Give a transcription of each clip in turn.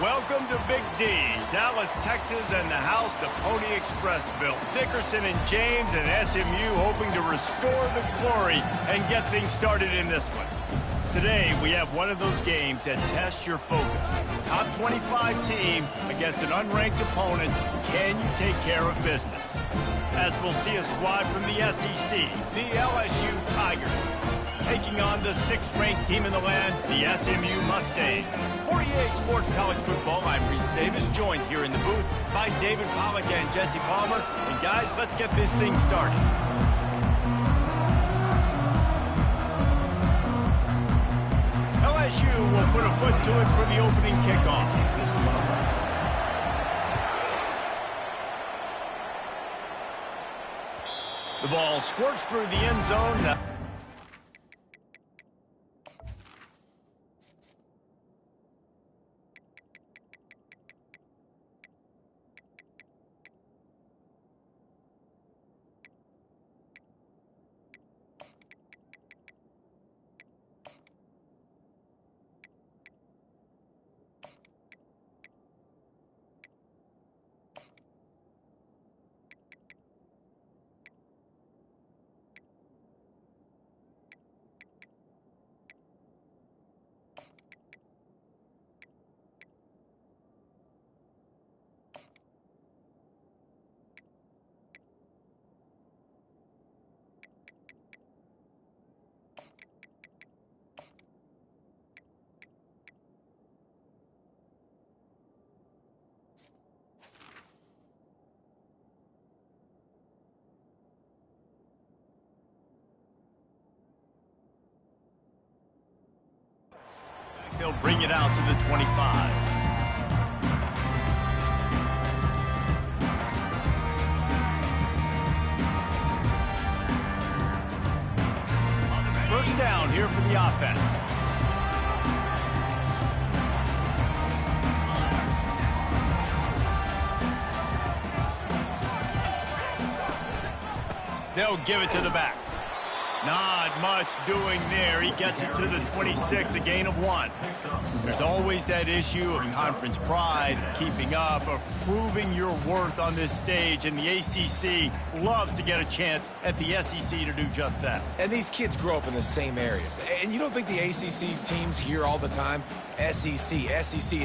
Welcome to Big D, Dallas, Texas, and the house the Pony Express built. Dickerson and James and SMU hoping to restore the glory and get things started in this one. Today, we have one of those games that tests your focus. Top 25 team against an unranked opponent. Can you take care of business? As we'll see a squad from the SEC, the LSU Tigers, taking on the 6th-ranked team in the land, the SMU Mustangs. For EA Sports College Football, I'm Reese Davis, joined here in the booth by David Pollack and Jesse Palmer. And guys, let's get this thing started. LSU will put a foot to it for the opening kickoff. The ball squirts through the end zone. They'll bring it out to the 25. First down here for the offense. They'll give it to the back. Not much doing there. He gets it to the 26, a gain of 1. There's always that issue of conference pride, of keeping up, of proving your worth on this stage, and the ACC loves to get a chance at the SEC to do just that. And these kids grow up in the same area. And you don't think the ACC teams hear all the time, SEC,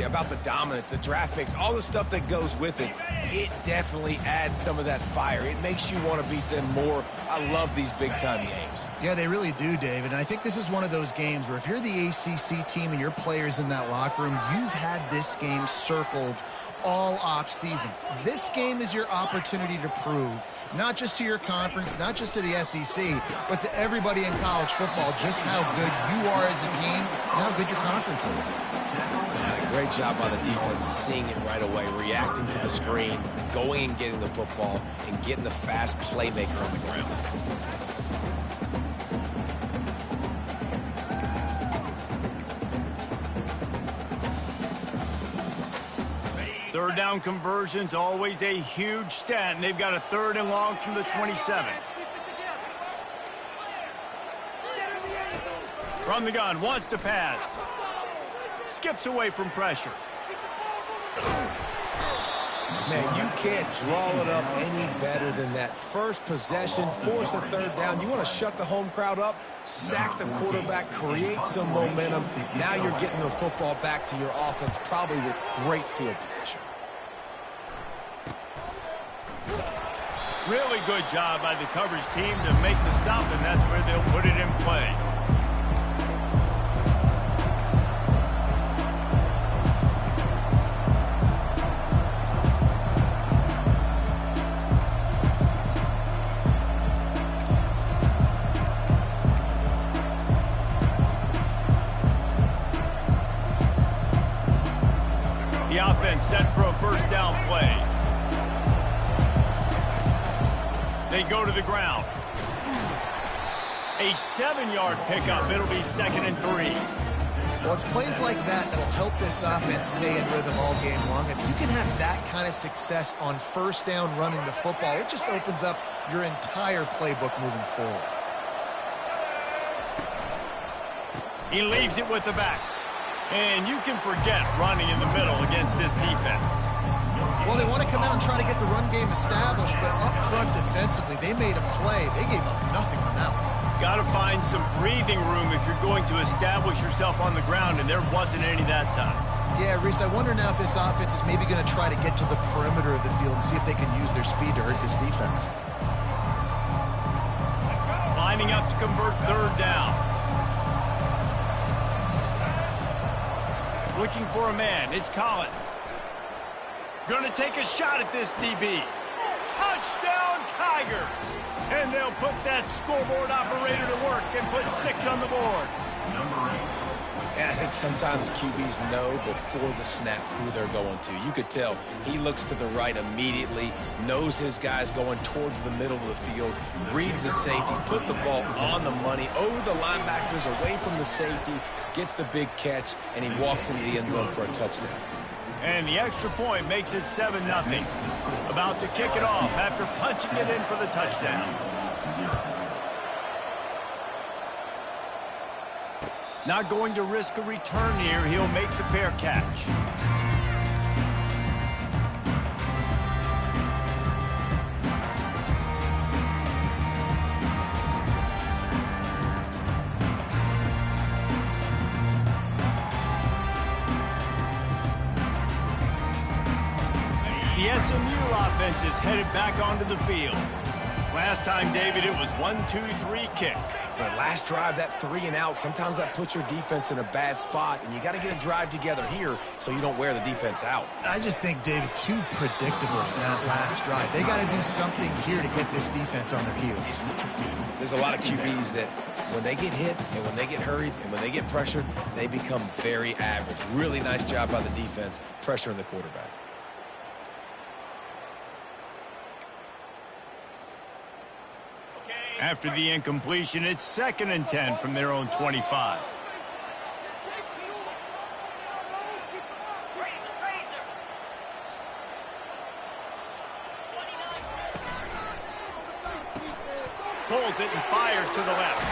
about the dominance, the draft picks, all the stuff that goes with it. It definitely adds some of that fire. It makes you want to beat them more. I love these big-time games. Yeah, they really do, David. And I think this is one of those games where if you're the ACC team and your players in that locker room, you've had this game circled all off-season. This game is your opportunity to prove, not just to your conference, not just to the SEC, but to everybody in college football, just how good you are as a team and how good your conference is. Yeah, great job by the defense, seeing it right away, reacting to the screen, going and getting the football, and getting the fast playmaker on the ground. Third down conversion's always a huge stat, and they've got a 3rd and long from the 27. From the gun, wants to pass. Skips away from pressure. Man, you can't draw it up any better than that. First possession, force a 3rd down. You want to shut the home crowd up, sack the quarterback, create some momentum. Now you're getting the football back to your offense, probably with great field position. Really good job by the coverage team to make the stop, and that's where they'll put it in play. The offense set for a 1st down play. They go to the ground. A 7-yard pickup. It'll be 2nd and 3. Well, it's plays like that that'll help this offense stay in rhythm all game long. If you can have that kind of success on 1st down running the football, it just opens up your entire playbook moving forward. He leaves it with the back. And you can forget running in the middle against this defense. Well, they want to come out and try to get the run game established, but up front defensively, they made a play. They gave up nothing on that one. Got to find some breathing room if you're going to establish yourself on the ground, and there wasn't any that time. Yeah, Reese, I wonder now if this offense is maybe going to try to get to the perimeter of the field and see if they can use their speed to hurt this defense. Lining up to convert third down. Looking for a man. It's Collins. Going to take a shot at this DB. Touchdown, Tigers! And they'll put that scoreboard operator to work and put 6 on the board. And I think sometimes QBs know before the snap who they're going to. You could tell he looks to the right immediately, knows his guy's going towards the middle of the field, reads the safety, put the ball on the money, over the linebackers, away from the safety, gets the big catch, and he walks into the end zone for a touchdown. And the extra point makes it 7-0. About to kick it off after punching it in for the touchdown. Not going to risk a return here. He'll make the fair catch. The SMU offense is headed back onto the field. Last time, David, it was 1-2-3 kick. But last drive, that 3 and out, sometimes that puts your defense in a bad spot, and you got to get a drive together here so you don't wear the defense out. I just think, David, too predictable in that last drive. They got to do something here to get this defense on their heels. There's a lot of QBs that when they get hit and when they get hurried and when they get pressured, they become very average. Really nice job by the defense, pressuring the quarterback. After the incompletion, it's 2nd and 10 from their own 25. Pulls it and fires to the left.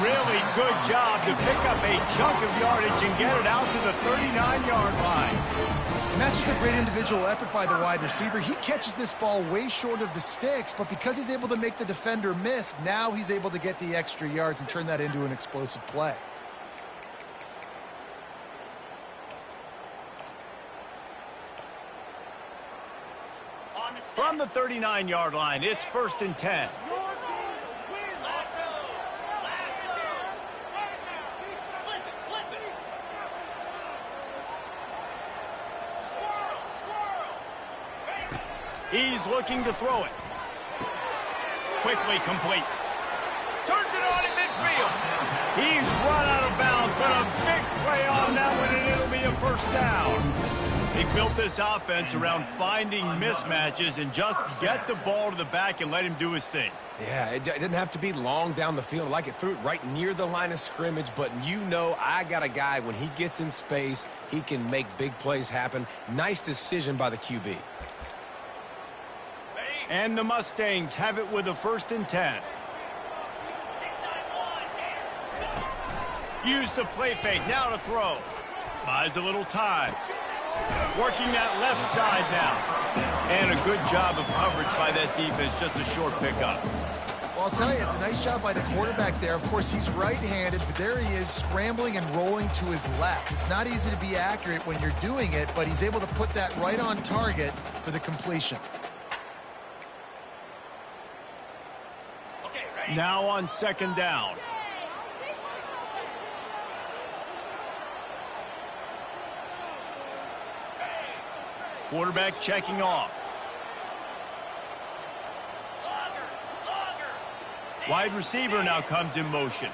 Really good job to pick up a chunk of yardage and get it out to the 39-yard line. And that's just a great individual effort by the wide receiver. He catches this ball way short of the sticks, but because he's able to make the defender miss, now he's able to get the extra yards and turn that into an explosive play. From the 39-yard line, it's 1st and 10. He's looking to throw it. Quickly complete. Turns it on in midfield. He's run out of bounds, but a big play on that one, and it'll be a 1st down. They built this offense around finding mismatches and just get the ball to the back and let him do his thing. Yeah, it didn't have to be long down the field. Like it threw it right near the line of scrimmage, but you know I got a guy, when he gets in space, he can make big plays happen. Nice decision by the QB. And the Mustangs have it with a 1st and 10. Use the play fake, now to throw. Buys a little time. Working that left side now. And a good job of coverage by that defense, just a short pickup. Well, I'll tell you, it's a nice job by the quarterback there. Of course, he's right-handed, but there he is scrambling and rolling to his left. It's not easy to be accurate when you're doing it, but he's able to put that right on target for the completion. Now on 2nd down. Quarterback checking off. Wide receiver now comes in motion.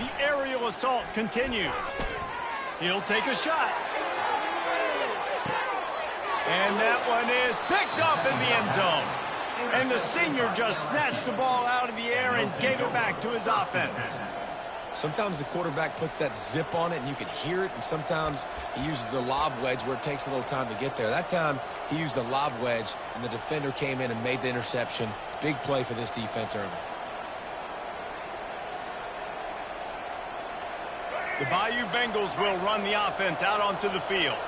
The aerial assault continues. He'll take a shot. And that one is picked up in the end zone. And the senior just snatched the ball out of the air and gave it back to his offense. Sometimes the quarterback puts that zip on it and you can hear it, and sometimes he uses the lob wedge where it takes a little time to get there. That time he used the lob wedge and the defender came in and made the interception. Big play for this defense early. The Bayou Bengals will run the offense out onto the field.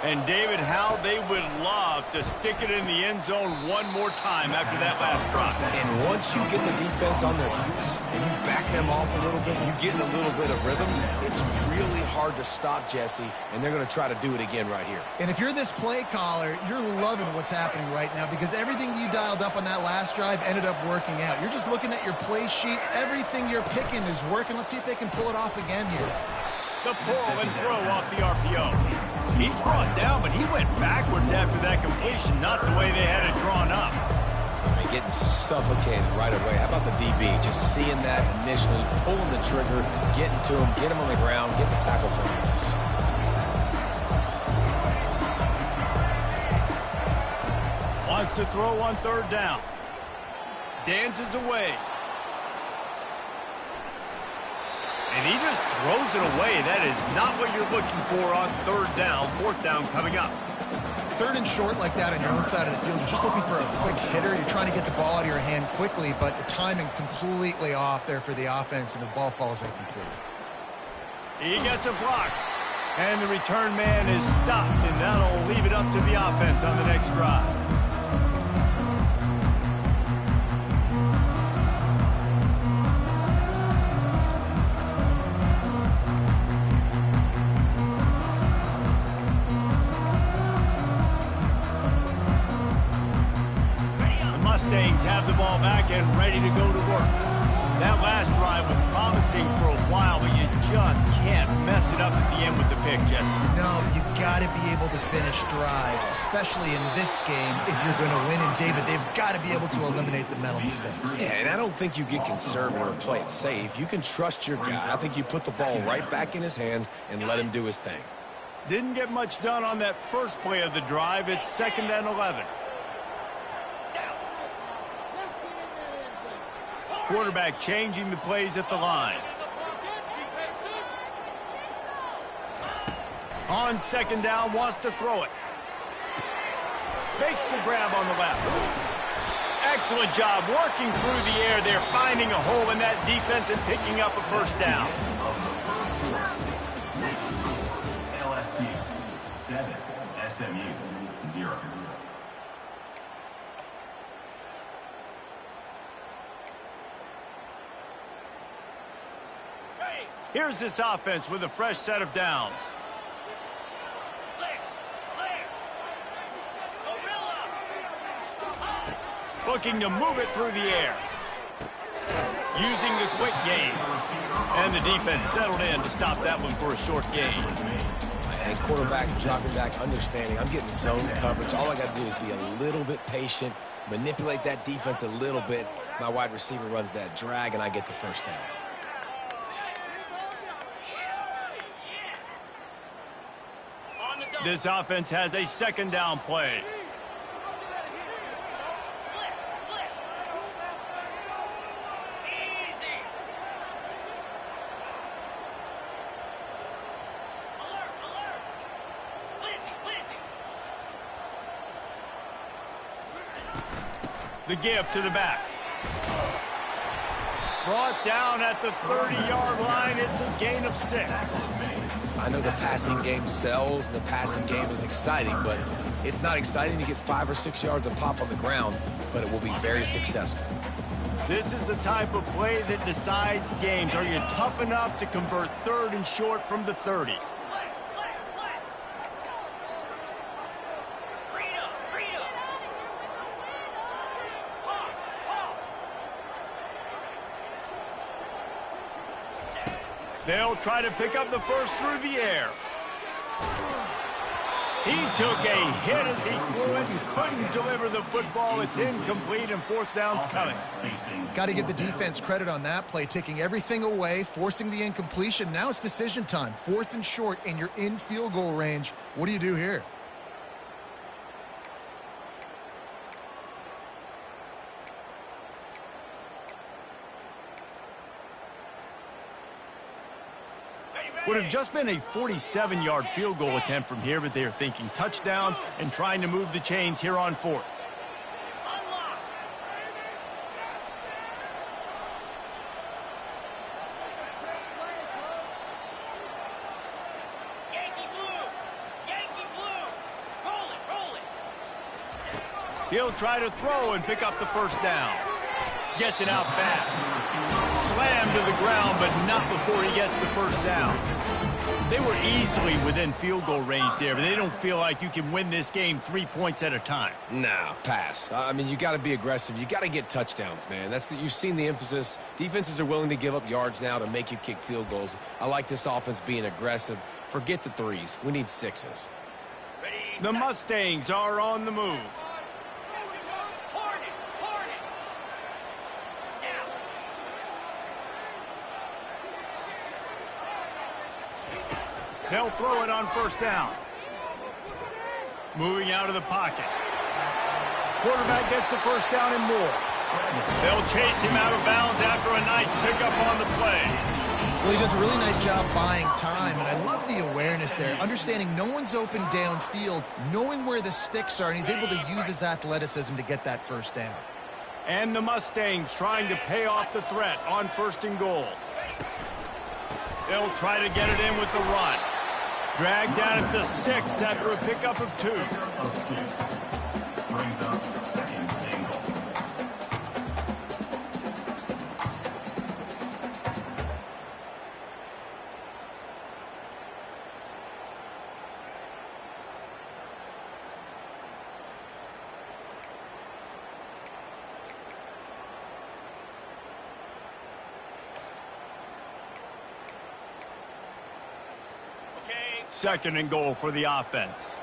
And, David, how they would love to stick it in the end zone one more time after that last drop. And once you get the defense on their heels and you back them off a little bit, you get in a little bit of rhythm, it's really hard to stop, Jesse, and they're going to try to do it again right here. And if you're this play caller, you're loving what's happening right now because everything you dialed up on that last drive ended up working out. You're just looking at your play sheet. Everything you're picking is working. Let's see if they can pull it off again here. The pull and throw off the RPO. He's brought down, but he went backwards after that completion, not the way they had it drawn up. I mean, getting suffocated right away. How about the DB? Just seeing that initially, pulling the trigger, getting to him, get him on the ground, get the tackle for him. Wants to throw on third down. Dances away. And he just throws it away. That is not what you're looking for on third down. Fourth down coming up. Third and short like that on your own side of the field, you're just looking for a quick hitter. You're trying to get the ball out of your hand quickly, but the timing completely off there for the offense, and the ball falls incomplete. He gets a block. And the return man is stopped, and that'll leave it up to the offense on the next drive. Mustangs have the ball back and ready to go to work. That last drive was promising for a while, but you just can't mess it up at the end with the pick, Jesse. No, you got to be able to finish drives, especially in this game if you're going to win. And, David, they've got to be able to eliminate the mental mistakes. Yeah, and I don't think you get conservative or play it safe. You can trust your guy. I think you put the ball right back in his hands and let him do his thing. Didn't get much done on that first play of the drive. It's 2nd and 11. Quarterback changing the plays at the line. On 2nd down, wants to throw it. Makes the grab on the left. Excellent job working through the air there, finding a hole in that defense and picking up a first down. LSU 7, SMU 0. Here's this offense with a fresh set of downs. Looking to move it through the air. Using the quick game. And the defense settled in to stop that one for a short gain. And quarterback dropping back, understanding I'm getting zone coverage. All I got to do is be a little bit patient, manipulate that defense a little bit. My wide receiver runs that drag, and I get the first down. This offense has a 2nd down play. The give to the back. Brought down at the 30-yard line. It's a gain of 6. I know the passing game sells and the passing game is exciting, but it's not exciting to get 5 or 6 yards of pop on the ground, but it will be very successful. This is the type of play that decides games. Are you tough enough to convert 3rd and short from the 30? They'll try to pick up the first through the air. He took a hit as he flew it and couldn't deliver the football. It's incomplete, and 4th down's coming. Got to give the defense credit on that play, taking everything away, forcing the incompletion. Now it's decision time. 4th and short, and you're in field goal range. What do you do here? Would have just been a 47-yard field goal attempt from here, but they are thinking touchdowns and trying to move the chains here on 4th. He'll try to throw and pick up the first down. Gets it out fast. Slammed to the ground, but not before he gets the first down. They were easily within field goal range there, but they don't feel like you can win this game 3 points at a time. Nah, pass. I mean, you got to be aggressive. You got to get touchdowns, man. You've seen the emphasis. Defenses are willing to give up yards now to make you kick field goals. I like this offense being aggressive. Forget the threes. We need sixes. The Mustangs are on the move. They'll throw it on first down. Moving out of the pocket. Quarterback gets the first down and more. They'll chase him out of bounds after a nice pickup on the play. Well, he does a really nice job buying time, and I love the awareness there. Understanding no one's open downfield, knowing where the sticks are, and he's able to use his athleticism to get that first down. And the Mustangs trying to pay off the threat on first and goal. They'll try to get it in with the run. Dragged down at the 6 after a pickup of 2. Brings up second and goal. Second and goal for the offense.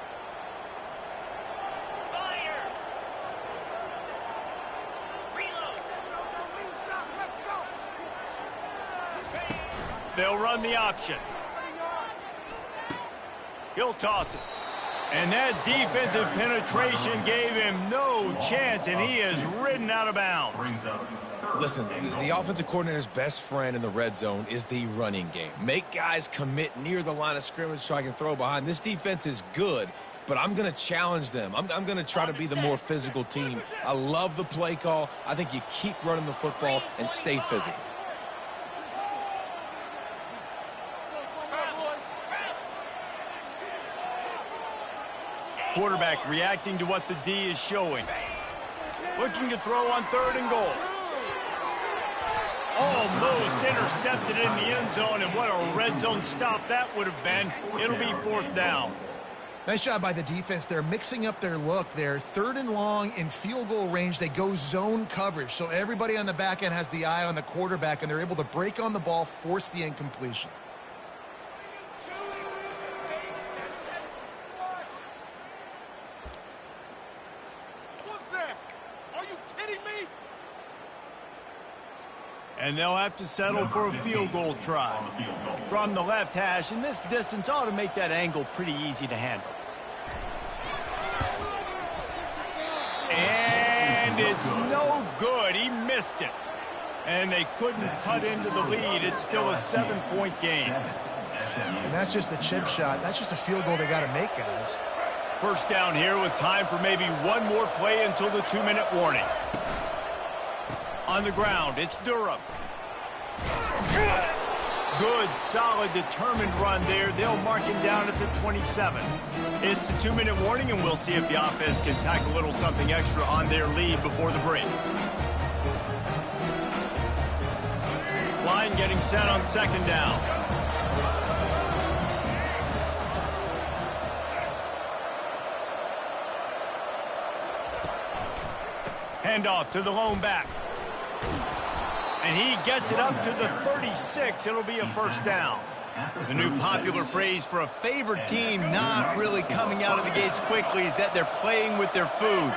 They'll run the option. He'll toss it. And that defensive penetration gave him no chance, and he is ridden out of bounds. Brings up Listen, the offensive coordinator's best friend in the red zone is the running game. Make guys commit near the line of scrimmage so I can throw behind. This defense is good, but I'm going to challenge them. I'm going to try to be the more physical team. I love the play call. I think you keep running the football and stay physical. Quarterback reacting to what the D is showing. Looking to throw on third and goal. Almost intercepted in the end zone, and what a red zone stop that would have been. It'll be fourth down. Nice job by the defense. They're mixing up their look. They're third and long in field goal range. They go zone coverage, so everybody on the back end has the eye on the quarterback, and they're able to break on the ball, force the incompletion. And they'll have to settle for a field goal try from the left hash, and this distance ought to make that angle pretty easy to handle. And it's no good. He missed it. And they couldn't cut into the lead. It's still a 7-point game. And that's just the chip shot. That's just a field goal they got to make, guys. First down here with time for maybe one more play until the 2-minute warning. On the ground, it's Durham. Good, solid, determined run there. They'll mark him down at the 27. It's the 2-minute warning, and we'll see if the offense can tack a little something extra on their lead before the break. Line getting set on second down. Handoff to the lone back. And he gets it up to the 36. It'll be a first down. The new popular phrase for a favored team not really coming out of the gates quickly is that they're playing with their food.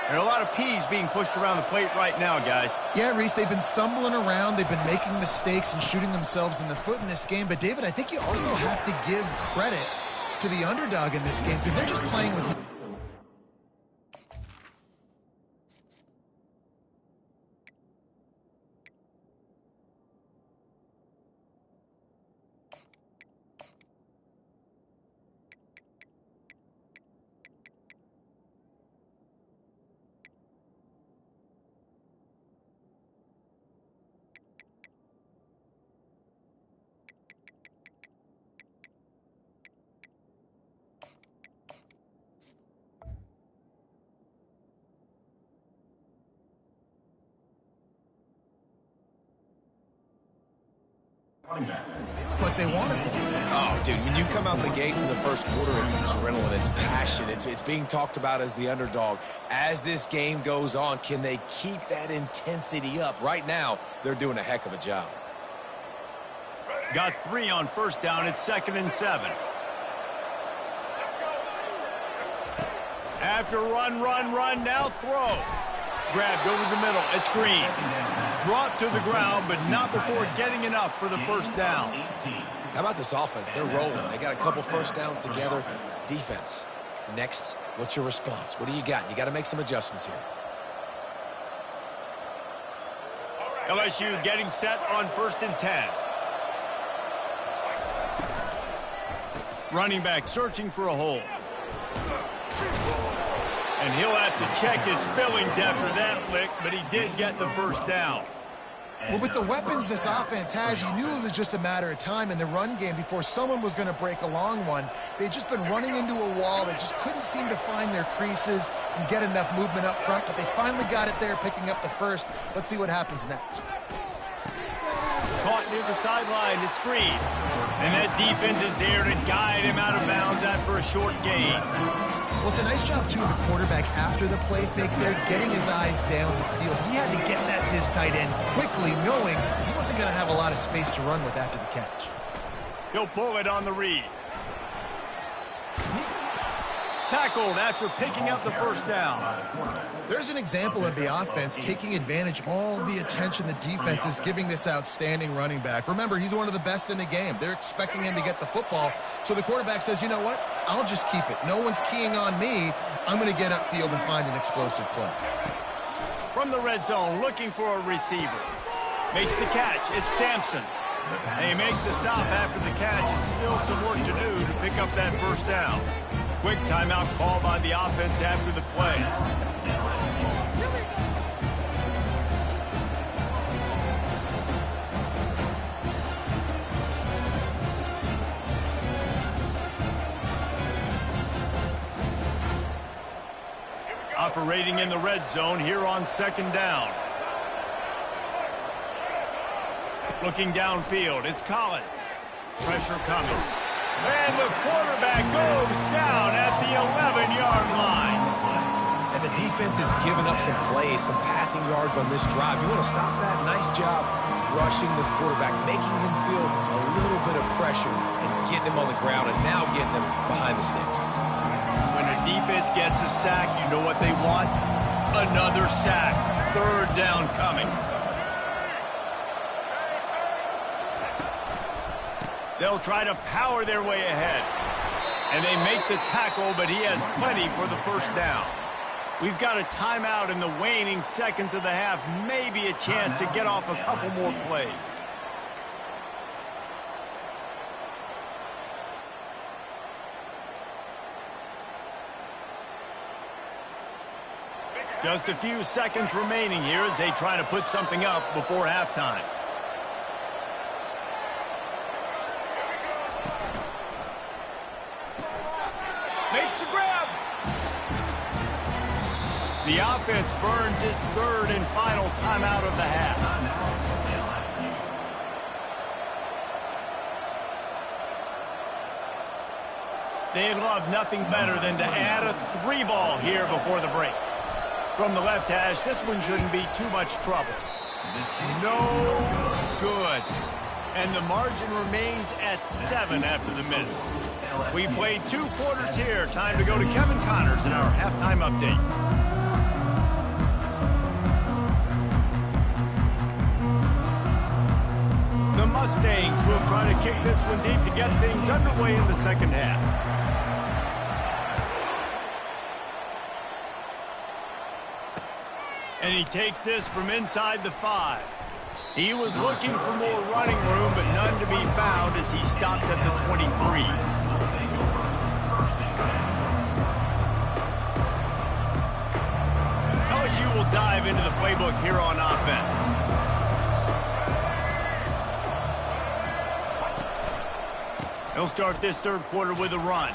There are a lot of peas being pushed around the plate right now, guys. Yeah, Reese, they've been stumbling around. They've been making mistakes and shooting themselves in the foot in this game. But, David, I think you also have to give credit to the underdog in this game because they're just playing with... Running back. They look like they want it. Oh, dude, when you come out the gates in the first quarter, it's adrenaline, it's passion, it's being talked about as the underdog. As this game goes on, can they keep that intensity up? Right now, they're doing a heck of a job. Got 3 on first down. It's 2nd and 7. After run, now throw. Grabbed over the middle. It's Green. Brought to the ground, but not before getting enough for the first down. How about this offense? They're rolling. They got a couple first downs together. Defense. Next, what's your response? What do you got? You got to make some adjustments here. LSU getting set on 1st and 10. Running back searching for a hole. And he'll have to check his fillings after that lick, but he did get the first down. Well, with the weapons this offense has, you knew it was just a matter of time in the run game before someone was going to break a long one. They'd just been running into a wall. They just couldn't seem to find their creases and get enough movement up front, but they finally got it there, picking up the first. Let's see what happens next. Caught near the sideline. It's Green. And that defense is there to guide him out of bounds after a short gain. Well, it's a nice job, too, of the quarterback after the play fake there, getting his eyes down the field. He had to get that to his tight end quickly, knowing he wasn't going to have a lot of space to run with after the catch. He'll pull it on the read. Tackled after picking up the first down. There's an example of the offense taking advantage of all the attention the defense is giving this outstanding running back. Remember, he's one of the best in the game. They're expecting him to get the football. So the quarterback says, you know what? I'll just keep it. No one's keying on me. I'm going to get upfield and find an explosive play. From the red zone, looking for a receiver. Makes the catch. It's Sampson. And he makes the stop after the catch, and still some work to do to pick up that first down. Quick timeout call by the offense after the play. Operating in the red zone here on 2nd down. Looking downfield, it's Collins. Pressure coming. And the quarterback goes down at the 11-yard line. And the defense has given up some plays, some passing yards on this drive. You want to stop that? Nice job rushing the quarterback, making him feel a little bit of pressure and getting him on the ground and now getting him behind the sticks. When a defense gets a sack, you know what they want? Another sack. 3rd down coming. They'll try to power their way ahead. And they make the tackle, but he has plenty for the first down. We've got a timeout in the waning seconds of the half. Maybe a chance to get off a couple more plays. Just a few seconds remaining here as they try to put something up before halftime. Makes the grab. The offense burns its 3rd and final timeout of the half. They'd love nothing better than to add a 3-ball here before the break. From the left hash, this one shouldn't be too much trouble. No good. And the margin remains at 7 after the minute. We played 2 quarters here. Time to go to Kevin Connors in our halftime update. The Mustangs will try to kick this one deep to get things underway in the second half. And he takes this from inside the 5. He was looking for more running room, but none to be found as he stopped at the 23. LSU will dive into the playbook here on offense. He'll start this 3rd quarter with a run.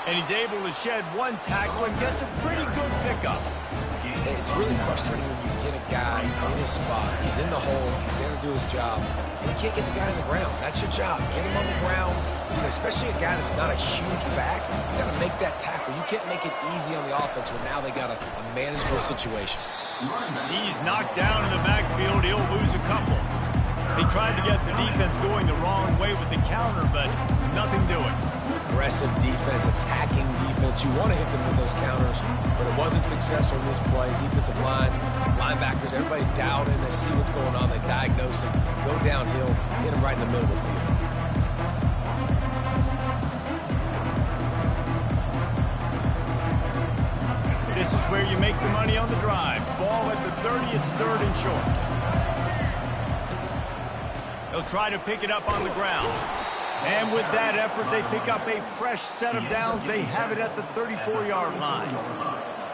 And he's able to shed 1 tackle and gets a pretty good pickup. It's really frustrating when you get a guy in his spot. He's in the hole. He's there to do his job. And you can't get the guy on the ground. That's your job. Get him on the ground. You know, especially a guy that's not a huge back. You got to make that tackle. You can't make it easy on the offense when now they got a manageable situation. He's knocked down in the backfield. He'll lose a couple. They tried to get the defense going the wrong way with the counter, but nothing doing. Aggressive defense, attacking defense. You want to hit them with those counters, but it wasn't successful in this play. Defensive line, linebackers, everybody's dialed in. They see what's going on. They diagnose it, go downhill, hit them right in the middle of the field. This is where you make the money on the drive. Ball at the 30, it's 3rd and short. They'll try to pick it up on the ground. And with that effort, they pick up a fresh set of downs. They have it at the 34-yard line.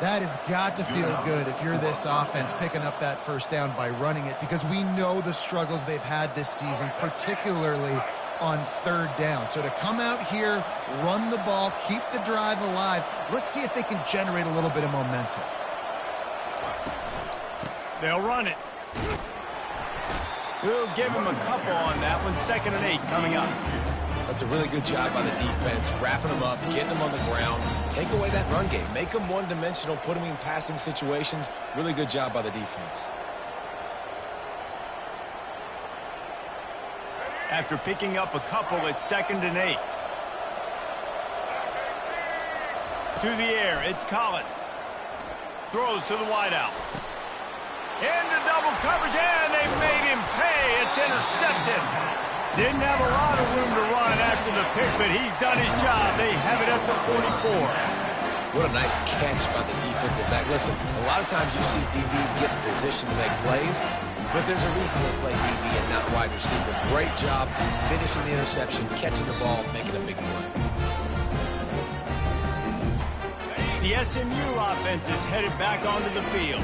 That has got to feel good if you're this offense picking up that first down by running it, because we know the struggles they've had this season, particularly on 3rd down. So to come out here, run the ball, keep the drive alive, let's see if they can generate a little bit of momentum. They'll run it. We'll give him a couple on that one. 2nd and 8 coming up. That's a really good job by the defense, wrapping them up, getting them on the ground. Take away that run game. Make them one-dimensional, put them in passing situations. Really good job by the defense. After picking up a couple, it's 2nd and 8. To the air, it's Collins. Throws to the wideout. Into double coverage, and they made him pay. It's intercepted. Didn't have a lot of room to run after the pick, but he's done his job. They have it at the 44. What a nice catch by the defensive back. Listen, a lot of times you see DBs get in position to make plays, but there's a reason they play DB and not wide receiver. Great job finishing the interception, catching the ball, making a big play. The SMU offense is headed back onto the field.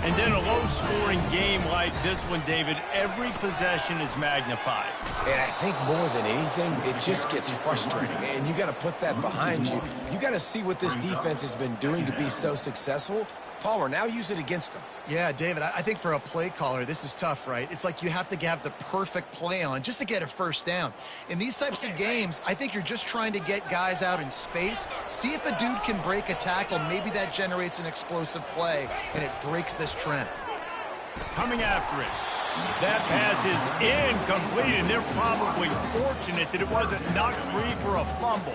And in a low-scoring game like this one, David, every possession is magnified. And I think more than anything, it just gets frustrating. And you got to put that behind you. You got to see what this defense has been doing to be so successful. Palmer, now use it against them. Yeah, David, I think for a play caller, this is tough, right? It's like you have to have the perfect play on just to get a first down. In these types of games, I think you're just trying to get guys out in space, see if a dude can break a tackle. Maybe that generates an explosive play, and it breaks this trend. Coming after it. That pass is incomplete, and they're probably fortunate that it wasn't knocked free for a fumble.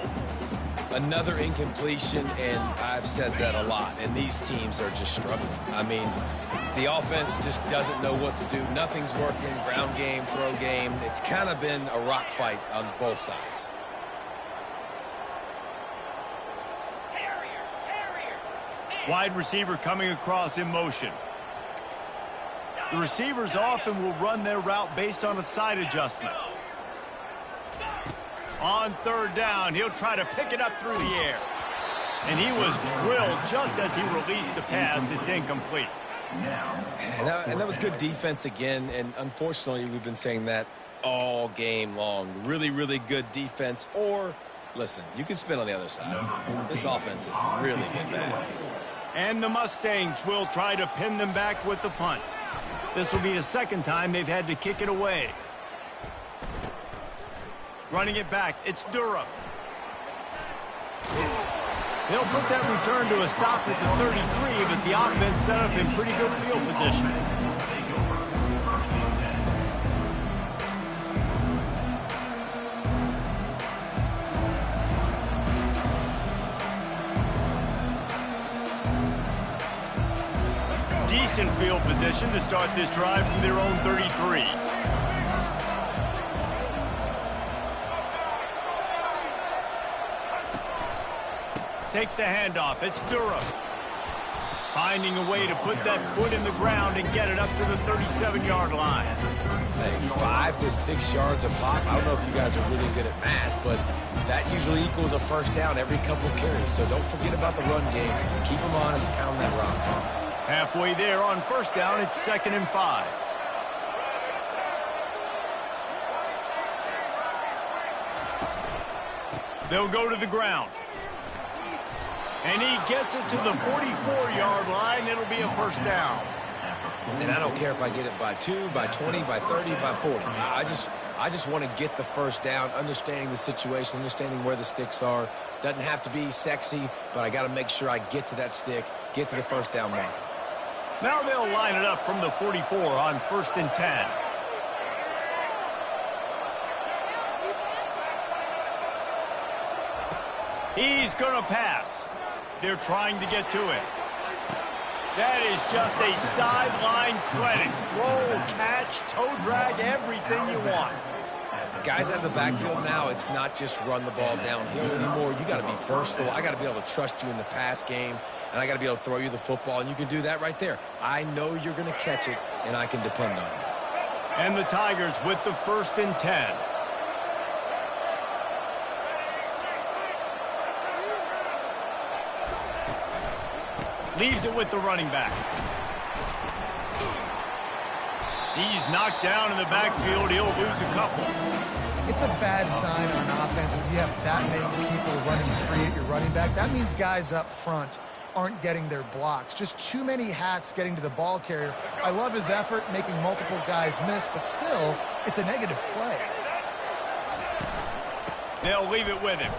Another incompletion, and I've said that a lot, and these teams are just struggling. I mean, the offense just doesn't know what to do. Nothing's working, ground game, throw game. It's kind of been a rock fight on both sides. Wide receiver coming across in motion. The receivers often will run their route based on a side adjustment. On 3rd down, he'll try to pick it up through the air. And he was drilled just as he released the pass. It's incomplete. And that was good defense again, and unfortunately, we've been saying that all game long. Really, really good defense. Or, listen, you can spin on the other side. This offense has really been bad. And the Mustangs will try to pin them back with the punt. This will be the 2nd time they've had to kick it away. Running it back, it's Durham. They'll put that return to a stop at the 33, but the offense set up in pretty good field position. Decent field position to start this drive from their own 33. Takes the handoff. It's Durham. Finding a way to put that foot in the ground and get it up to the 37-yard line. Hey, 5 to 6 yards a pop. I don't know if you guys are really good at math, but that usually equals a first down every couple carries. So don't forget about the run game. Keep them honest and pound that rock. Halfway there on 1st down, it's 2nd and 5. They'll go to the ground. And he gets it to the 44-yard line. It'll be a first down. And I don't care if I get it by 2, by 20, by 30, by 40. I just want to get the first down, understanding the situation, understanding where the sticks are. Doesn't have to be sexy, but I got to make sure I get to that stick, get to the first down mark. Now they'll line it up from the 44 on 1st and 10. He's going to pass. They're trying to get to it. That is just a sideline credit. Throw, catch, toe drag, everything you want. Guys out of the backfield now, it's not just run the ball downhill anymore. You got to be versatile. I got to be able to trust you in the pass game, and I got to be able to throw you the football, and you can do that right there. I know you're going to catch it, and I can depend on you. And the Tigers with the 1st and 10. Leaves it with the running back. He's knocked down in the backfield. He'll lose a couple. It's a bad sign on an offense when you have that many people running free at your running back. That means guys up front aren't getting their blocks. Just too many hats getting to the ball carrier. I love his effort, making multiple guys miss, but still, it's a negative play. They'll leave it with him.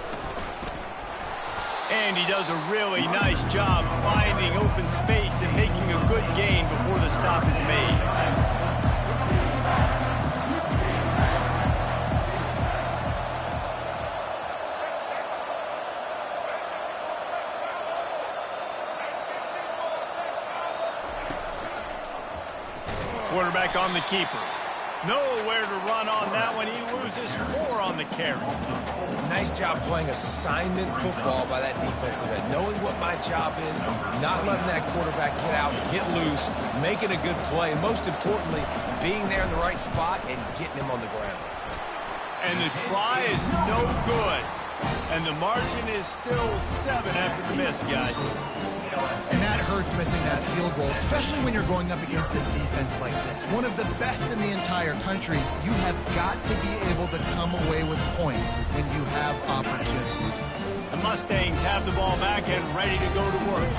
And he does a really nice job finding open space and making a good gain before the stop is made. Quarterback on the keeper. Nowhere to run on that one. He loses 4 on the carry. Nice job playing assignment football by that defensive end. Knowing what my job is, not letting that quarterback get out, get loose, making a good play, and most importantly, being there in the right spot and getting him on the ground. And the try is no good. And the margin is still 7 after the miss, guys. And that hurts, missing that field goal, especially when you're going up against a defense like this. One of the best in the entire country. You have got to be able to come away with points when you have opportunities. The Mustangs have the ball back and ready to go to work.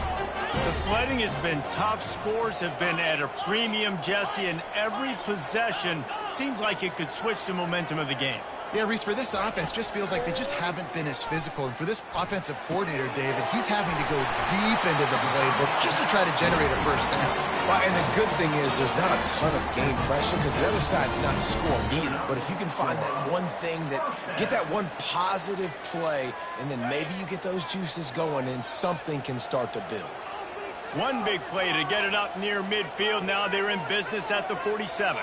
The sledding has been tough. Scores have been at a premium, Jesse, and every possession seems like it could switch the momentum of the game. Yeah, Reese, for this offense, just feels like they just haven't been as physical. And for this offensive coordinator, David, he's having to go deep into the playbook just to try to generate a first down. Well, and the good thing is there's not a ton of game pressure because the other side's not scoring either. But if you can find that one thing, get that one positive play, and then maybe you get those juices going and something can start to build. One big play to get it up near midfield. Now they're in business at the 47.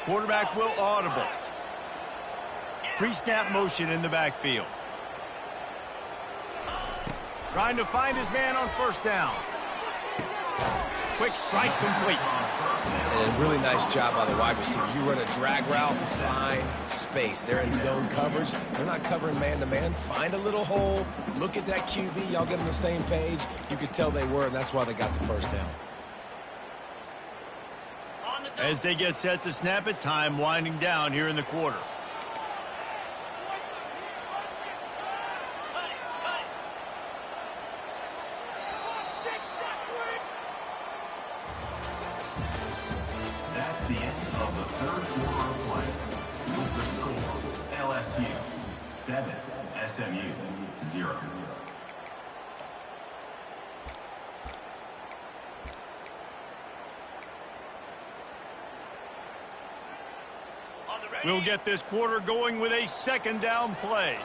Quarterback will audible. Pre-snap motion in the backfield. Trying to find his man on first down. Quick strike complete. And a really nice job by the wide receiver. You run a drag route, find space. They're in zone coverage. They're not covering man-to-man. Find a little hole. Look at that QB. Y'all get on the same page. You could tell they were, and that's why they got the first down. As they get set to snap it, time winding down here in the quarter. That's the end of the third quarter of play. With the score, LSU 7, SMU 0. We'll get this quarter going with a second down play.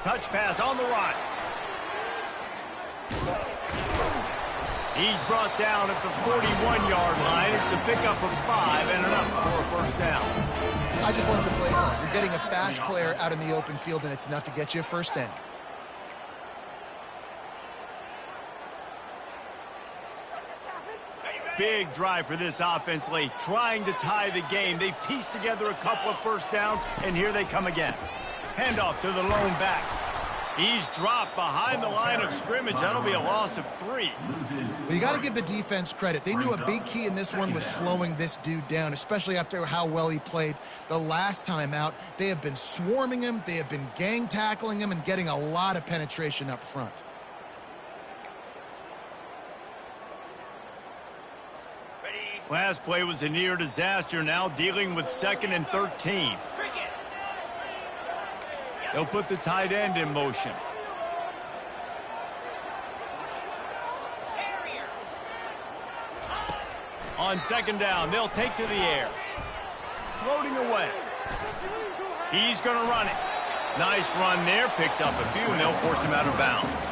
Touch pass on the run. He's brought down at the 41-yard line. It's a pickup of 5 and enough for a first down. I just love the play call. You're getting a fast player out in the open field, and it's enough to get you a first down. Big drive for this offense late, trying to tie the game. They pieced together a couple of first downs, and here they come again. Handoff to the lone back. He's dropped behind the line of scrimmage. That'll be a loss of 3. Well, you got to give the defense credit. They knew a big key in this one was slowing this dude down, especially after how well he played the last time out. They have been swarming him. They have been gang tackling him and getting a lot of penetration up front. Last play was a near disaster, now dealing with 2nd and 13. They'll put the tight end in motion. On 2nd down, they'll take to the air. Floating away. He's going to run it. Nice run there, picks up a few, and they'll force him out of bounds.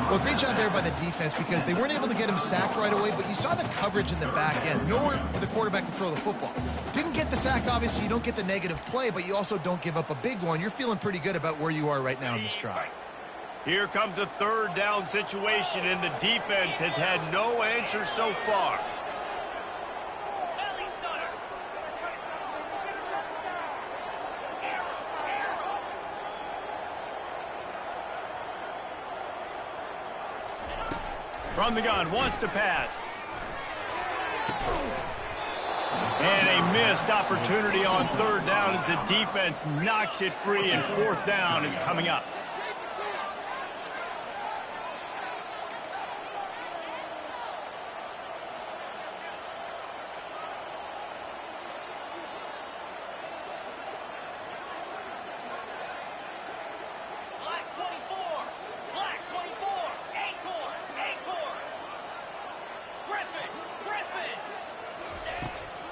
Well, great job there by the defense because they weren't able to get him sacked right away, but you saw the coverage in the back end. Nowhere for the quarterback to throw the football. Didn't get the sack, obviously. You don't get the negative play, but you also don't give up a big one. You're feeling pretty good about where you are right now in this drive. Here comes a 3rd down situation, and the defense has had no answer so far. From the gun, wants to pass. And a missed opportunity on 3rd down as the defense knocks it free, and 4th down is coming up.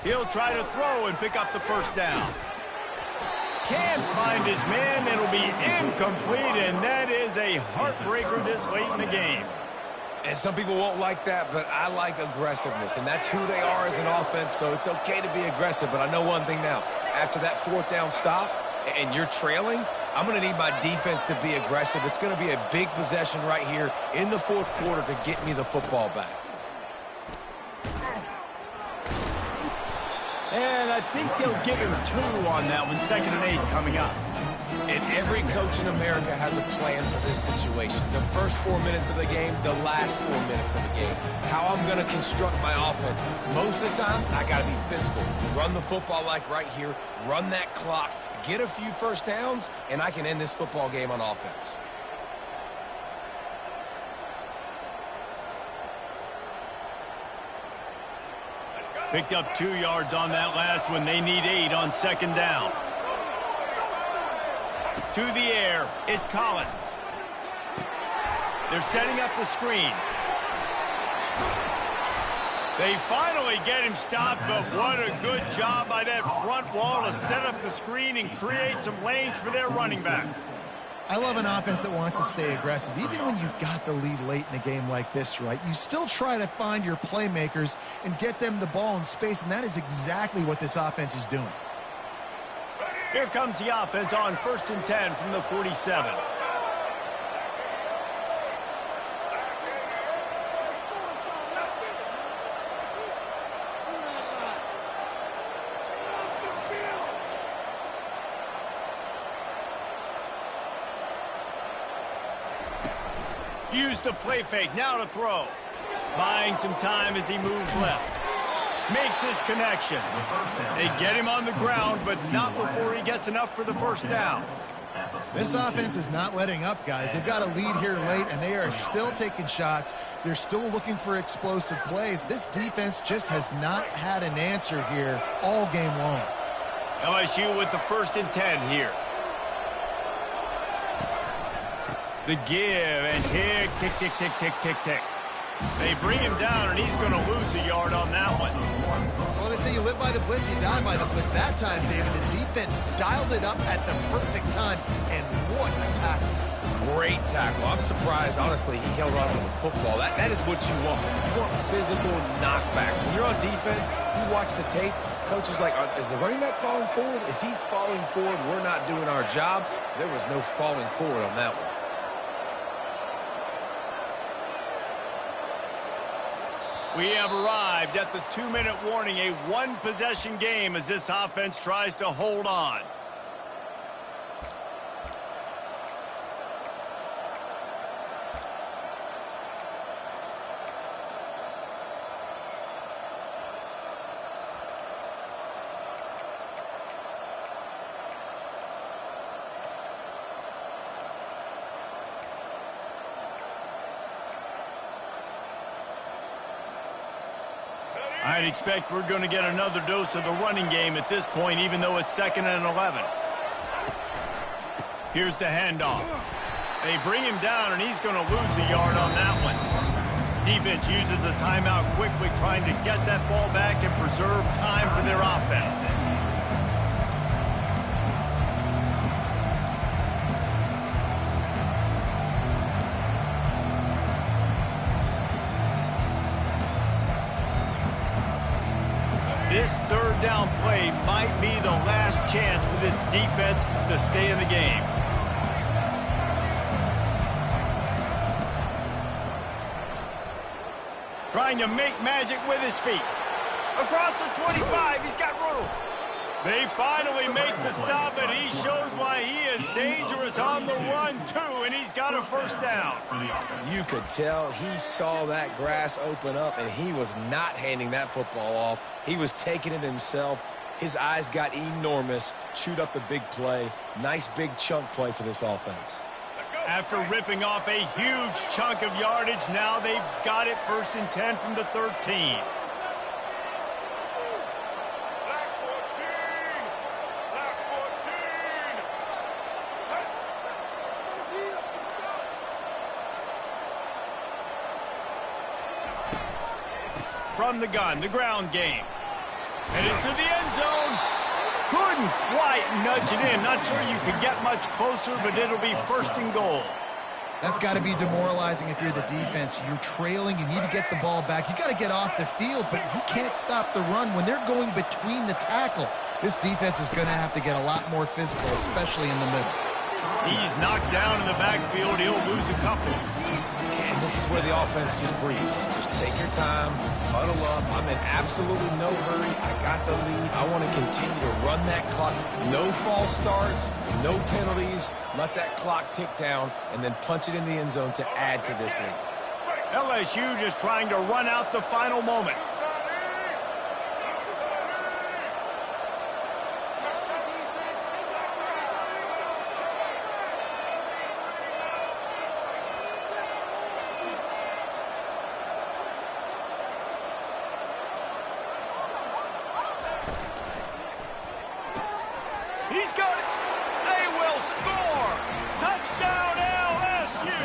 He'll try to throw and pick up the 1st down. Can't find his man. It'll be incomplete, and that is a heartbreaker this late in the game. And some people won't like that, but I like aggressiveness, and that's who they are as an offense, so it's okay to be aggressive. But I know one thing now. After that 4th down stop and you're trailing, I'm going to need my defense to be aggressive. It's going to be a big possession right here in the 4th quarter to get me the football back. And I think they'll give him 2 on that one. 2nd and 8 coming up. And every coach in America has a plan for this situation. The first 4 minutes of the game, the last 4 minutes of the game. How I'm going to construct my offense. Most of the time, I got to be physical. Run the football like right here. Run that clock. Get a few 1st downs, and I can end this football game on offense. Picked up 2 yards on that last one. They need 8 on 2nd down. To the air, it's Collins. They're setting up the screen. They finally get him stopped, but what a good job by that front wall to set up the screen and create some lanes for their running back. I love an offense that wants to stay aggressive. Even when you've got the lead late in a game like this, right, you still try to find your playmakers and get them the ball in space, and that is exactly what this offense is doing. Here comes the offense on 1st and 10 from the 47. Use the play fake, now to throw. Buying some time as he moves left. Makes his connection. They get him on the ground, but not before he gets enough for the 1st down. This offense is not letting up, guys. They've got a lead here late, and they are still taking shots. They're still looking for explosive plays. This defense just has not had an answer here all game long. LSU with the 1st and 10 here. The give, and tick, tick, tick, tick, tick, tick, tick. They bring him down, and he's going to lose a yard on that one. Well, they say you live by the blitz, you die by the blitz. That time, David, the defense dialed it up at the perfect time, and what a tackle. Great tackle. I'm surprised, honestly, he held on to the football. That is what you want. You want physical knockbacks. When you're on defense, you watch the tape, coach is like, is the running back falling forward? If he's falling forward, we're not doing our job. There was no falling forward on that one. We have arrived at the 2-minute warning, a one-possession game as this offense tries to hold on. I'd expect we're going to get another dose of the running game at this point, even though it's 2nd and 11. Here's the handoff. They bring him down, and he's going to lose a yard on that one. Defense uses a timeout quickly, trying to get that ball back and preserve time for their offense. This 3rd down play might be the last chance for this defense to stay in the game. Trying to make magic with his feet. Across the 25, he's got room. They finally make the stop, and he shows why he is dangerous on the run, too, and he's got a 1st down. You could tell he saw that grass open up, and he was not handing that football off. He was taking it himself. His eyes got enormous, chewed up the big play. Nice big chunk play for this offense. After ripping off a huge chunk of yardage, now they've got it 1st and 10 from the 13. From the gun, the ground game. And into the end zone. Couldn't quite nudge it in. Not sure you could get much closer, but it'll be 1st and goal. That's got to be demoralizing if you're the defense. You're trailing. You need to get the ball back. You got to get off the field, but you can't stop the run when they're going between the tackles. This defense is going to have to get a lot more physical, especially in the middle. He's knocked down in the backfield. He'll lose a couple. And this is where the offense just breathes. Just take your time, huddle up. I'm in absolutely no hurry. I got the lead. I want to continue to run that clock. No false starts, no penalties. Let that clock tick down, and then punch it in the end zone to add to this lead. LSU just trying to run out the final moments. He's got it. They will score. Touchdown, LSU.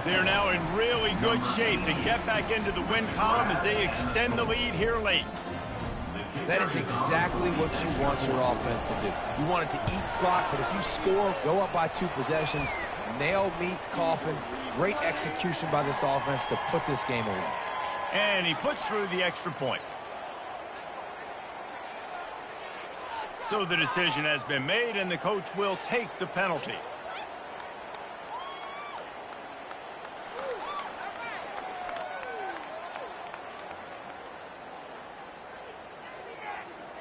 They're now in really good shape to get back into the win column as they extend the lead here late. That is exactly what you want your offense to do. You want it to eat clock, but if you score, go up by 2 possessions, nail meat coffin. Great execution by this offense to put this game away. And he puts through the extra point. So the decision has been made, and the coach will take the penalty.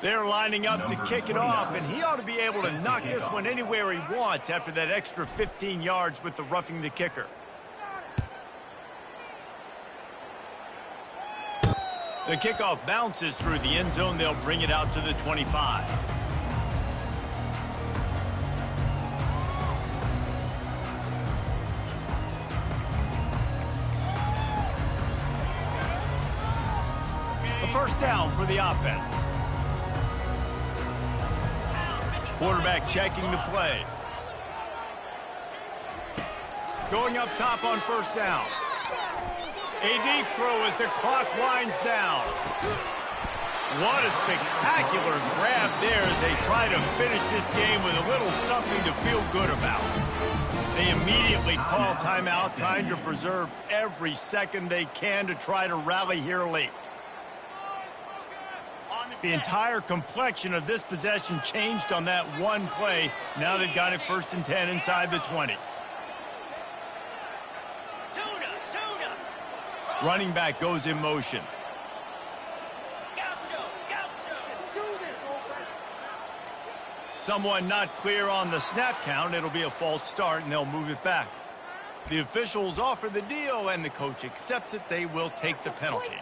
They're lining up to kick it off, and he ought to be able to knock this one anywhere he wants after that extra 15 yards with the roughing the kicker. The kickoff bounces through the end zone. They'll bring it out to the 25. A 1st down for the offense. Quarterback checking the play. Going up top on 1st down. A deep throw as the clock winds down. What a spectacular grab there as they try to finish this game with a little something to feel good about. They immediately call timeout, trying to preserve every second they can to try to rally here late. The entire complexion of this possession changed on that one play. Now they've got it 1st and 10 inside the 20. Running back goes in motion. Someone not clear on the snap count. It'll be a false start, and they'll move it back. The officials offer the deal, and the coach accepts it. They will take the penalty.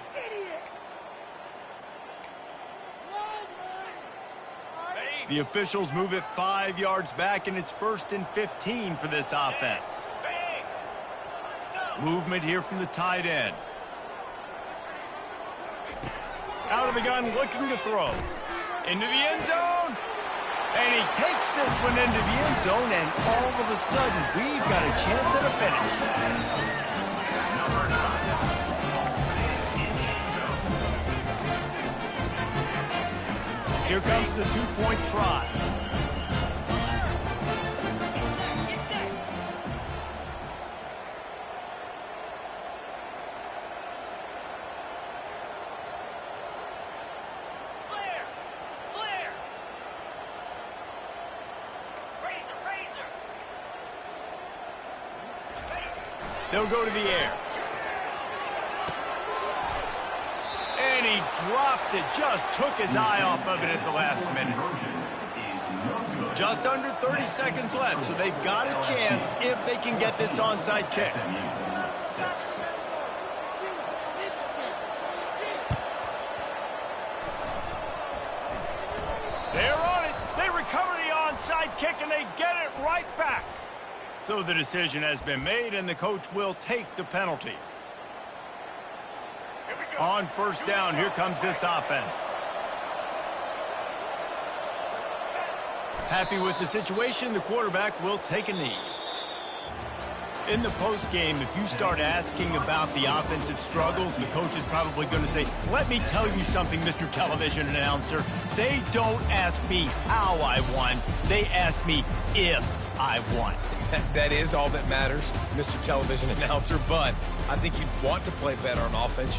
The officials move it 5 yards back, and it's 1st and 15 for this offense. Movement here from the tight end. Out of the gun, looking to throw. Into the end zone. And he takes this one into the end zone, and all of a sudden, we've got a chance at a finish. Here comes the two-point try. They'll go to the air. And he drops it. Just took his eye off of it at the last minute. Just under 30 seconds left, so they've got a chance if they can get this onside kick. They're on it. They recover the onside kick, and they get it right back. So the decision has been made, and the coach will take the penalty. On first down, here comes this offense. Happy with the situation, the quarterback will take a knee. In the postgame, if you start asking about the offensive struggles, the coach is probably going to say, let me tell you something, Mr. Television Announcer. They don't ask me how I won. They ask me if I won. That is all that matters, Mr. Television Announcer, but I think you'd want to play better on offense.